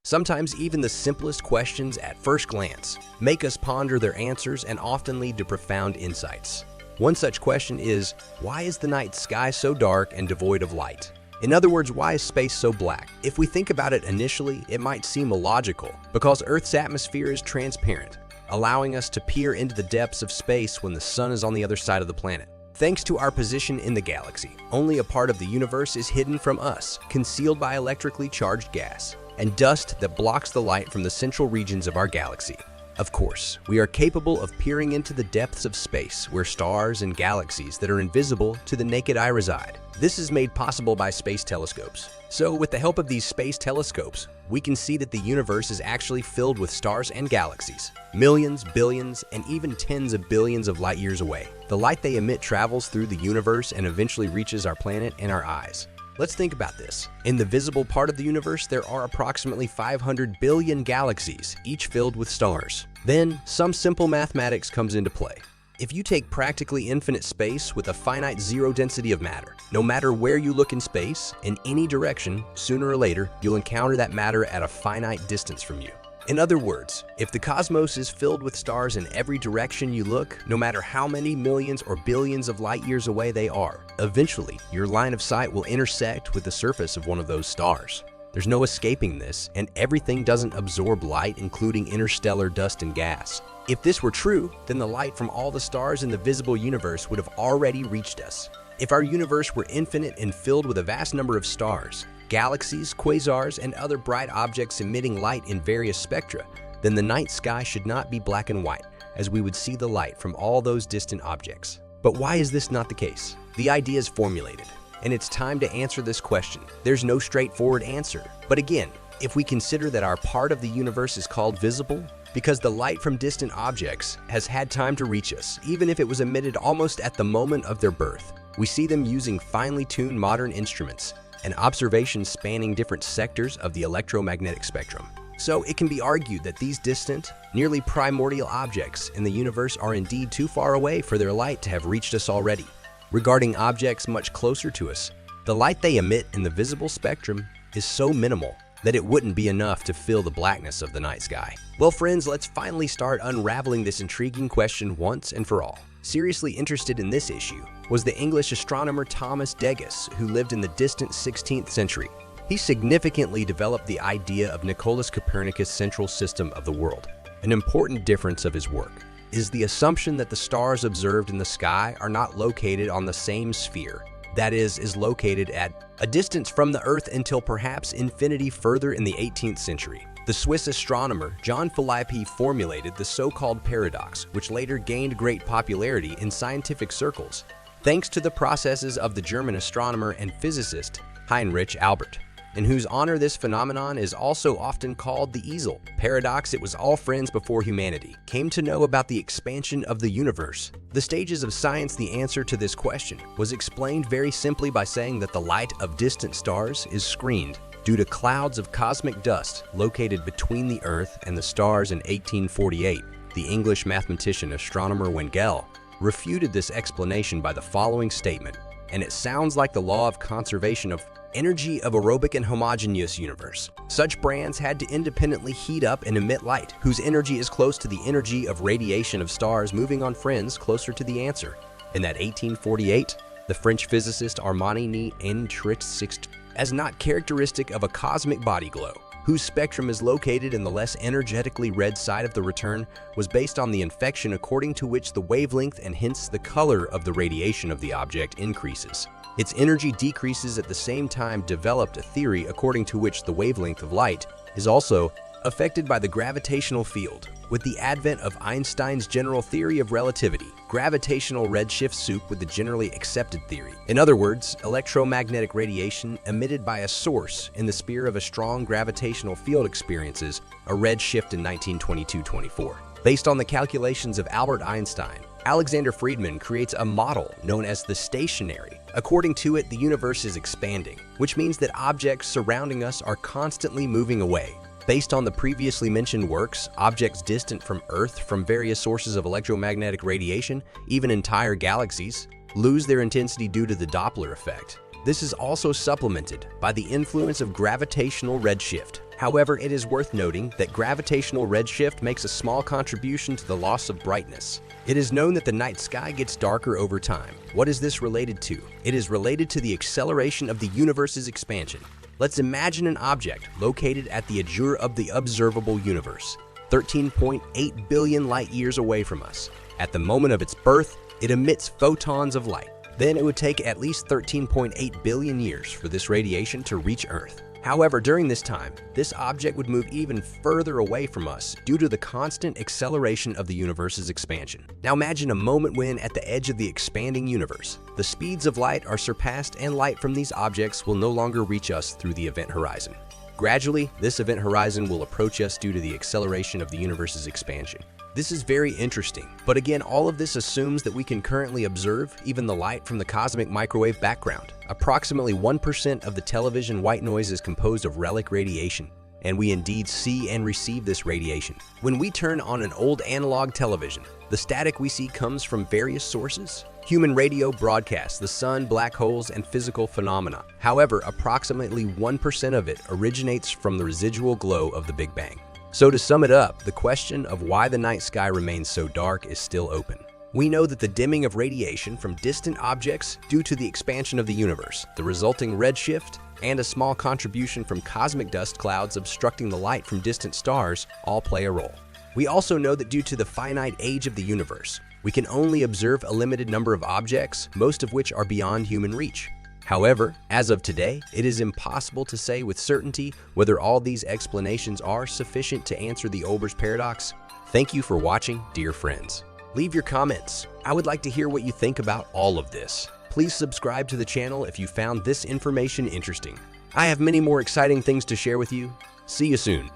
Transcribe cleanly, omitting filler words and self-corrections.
Sometimes even the simplest questions at first glance make us ponder their answers and often lead to profound insights. One such question is, why is the night sky so dark and devoid of light? In other words, why is space so black? If we think about it initially, it might seem illogical because Earth's atmosphere is transparent, allowing us to peer into the depths of space when the sun is on the other side of the planet. Thanks to our position in the galaxy, only a part of the universe is hidden from us, concealed by electrically charged gas and dust that blocks the light from the central regions of our galaxy. Of course, we are capable of peering into the depths of space where stars and galaxies that are invisible to the naked eye reside. This is made possible by space telescopes. So, with the help of these space telescopes, we can see that the universe is actually filled with stars and galaxies, millions, billions, and even tens of billions of light years away. The light they emit travels through the universe and eventually reaches our planet and our eyes. Let's think about this. In the visible part of the universe, there are approximately 500 billion galaxies, each filled with stars. Then, some simple mathematics comes into play. If you take practically infinite space with a finite zero density of matter, no matter where you look in space, in any direction, sooner or later, you'll encounter that matter at a finite distance from you. In other words, if the cosmos is filled with stars in every direction you look, no matter how many millions or billions of light years away they are, eventually your line of sight will intersect with the surface of one of those stars. There's no escaping this, and everything doesn't absorb light, including interstellar dust and gas. If this were true, then the light from all the stars in the visible universe would have already reached us. If our universe were infinite and filled with a vast number of stars, galaxies, quasars, and other bright objects emitting light in various spectra, then the night sky should not be black and white, as we would see the light from all those distant objects. But why is this not the case? The idea is formulated, and it's time to answer this question. There's no straightforward answer. But again, if we consider that our part of the universe is called visible, because the light from distant objects has had time to reach us, even if it was emitted almost at the moment of their birth, we see them using finely tuned modern instruments and observations spanning different sectors of the electromagnetic spectrum. So it can be argued that these distant, nearly primordial objects in the universe are indeed too far away for their light to have reached us already. Regarding objects much closer to us, the light they emit in the visible spectrum is so minimal that it wouldn't be enough to fill the blackness of the night sky. Well, friends, let's finally start unraveling this intriguing question once and for all. Seriously interested in this issue was the English astronomer Thomas Degas, who lived in the distant 16th century. He significantly developed the idea of Nicolaus Copernicus' central system of the world. An important difference of his work is the assumption that the stars observed in the sky are not located on the same sphere, that is located at a distance from the Earth until perhaps infinity further in the 18th century. The Swiss astronomer John Philippi formulated the so-called paradox, which later gained great popularity in scientific circles, thanks to the processes of the German astronomer and physicist Heinrich Albert, in whose honor this phenomenon is also often called the easel paradox. It was all friends before humanity came to know about the expansion of the universe. The stages of science. The answer to this question was explained very simply by saying that the light of distant stars is screened due to clouds of cosmic dust located between the Earth and the stars. In 1848, the English mathematician astronomer Wengel refuted this explanation by the following statement, and it sounds like the law of conservation of energy of aerobic and homogeneous universe. Such brands had to independently heat up and emit light, whose energy is close to the energy of radiation of stars moving on friends closer to the answer. In that 1848, the French physicist Armand Entrist as not characteristic of a cosmic body glow, whose spectrum is located in the less energetically red side of the return, was based on the infection according to which the wavelength and hence the color of the radiation of the object increases. Its energy decreases at the same time. Developed a theory according to which the wavelength of light is also affected by the gravitational field. With the advent of Einstein's general theory of relativity, gravitational redshift soup with the generally accepted theory. In other words, electromagnetic radiation emitted by a source in the sphere of a strong gravitational field experiences a redshift in 1922-24. Based on the calculations of Albert Einstein, Alexander Friedman creates a model known as the stationary. According to it, the universe is expanding, which means that objects surrounding us are constantly moving away. Based on the previously mentioned works, objects distant from Earth from various sources of electromagnetic radiation, even entire galaxies, lose their intensity due to the Doppler effect. This is also supplemented by the influence of gravitational redshift, However, it is worth noting that gravitational redshift makes a small contribution to the loss of brightness. It is known that the night sky gets darker over time. What is this related to? It is related to the acceleration of the universe's expansion. Let's imagine an object located at the edge of the observable universe, 13.8 billion light-years away from us. At the moment of its birth, it emits photons of light. Then it would take at least 13.8 billion years for this radiation to reach Earth. However, during this time, this object would move even further away from us due to the constant acceleration of the universe's expansion. Now imagine a moment when, at the edge of the expanding universe, the speeds of light are surpassed and light from these objects will no longer reach us through the event horizon. Gradually, this event horizon will approach us due to the acceleration of the universe's expansion. This is very interesting, but again, all of this assumes that we can currently observe even the light from the cosmic microwave background. Approximately 1% of the television white noise is composed of relic radiation, and we indeed see and receive this radiation. When we turn on an old analog television, the static we see comes from various sources. Human radio broadcasts, the sun, black holes, and physical phenomena. However, approximately 1% of it originates from the residual glow of the Big Bang. So to sum it up, the question of why the night sky remains so dark is still open. We know that the dimming of radiation from distant objects due to the expansion of the universe, the resulting redshift, and a small contribution from cosmic dust clouds obstructing the light from distant stars all play a role. We also know that due to the finite age of the universe, we can only observe a limited number of objects, most of which are beyond human reach. However, as of today, it is impossible to say with certainty whether all these explanations are sufficient to answer the Olbers paradox. Thank you for watching, dear friends. Leave your comments. I would like to hear what you think about all of this. Please subscribe to the channel if you found this information interesting. I have many more exciting things to share with you. See you soon.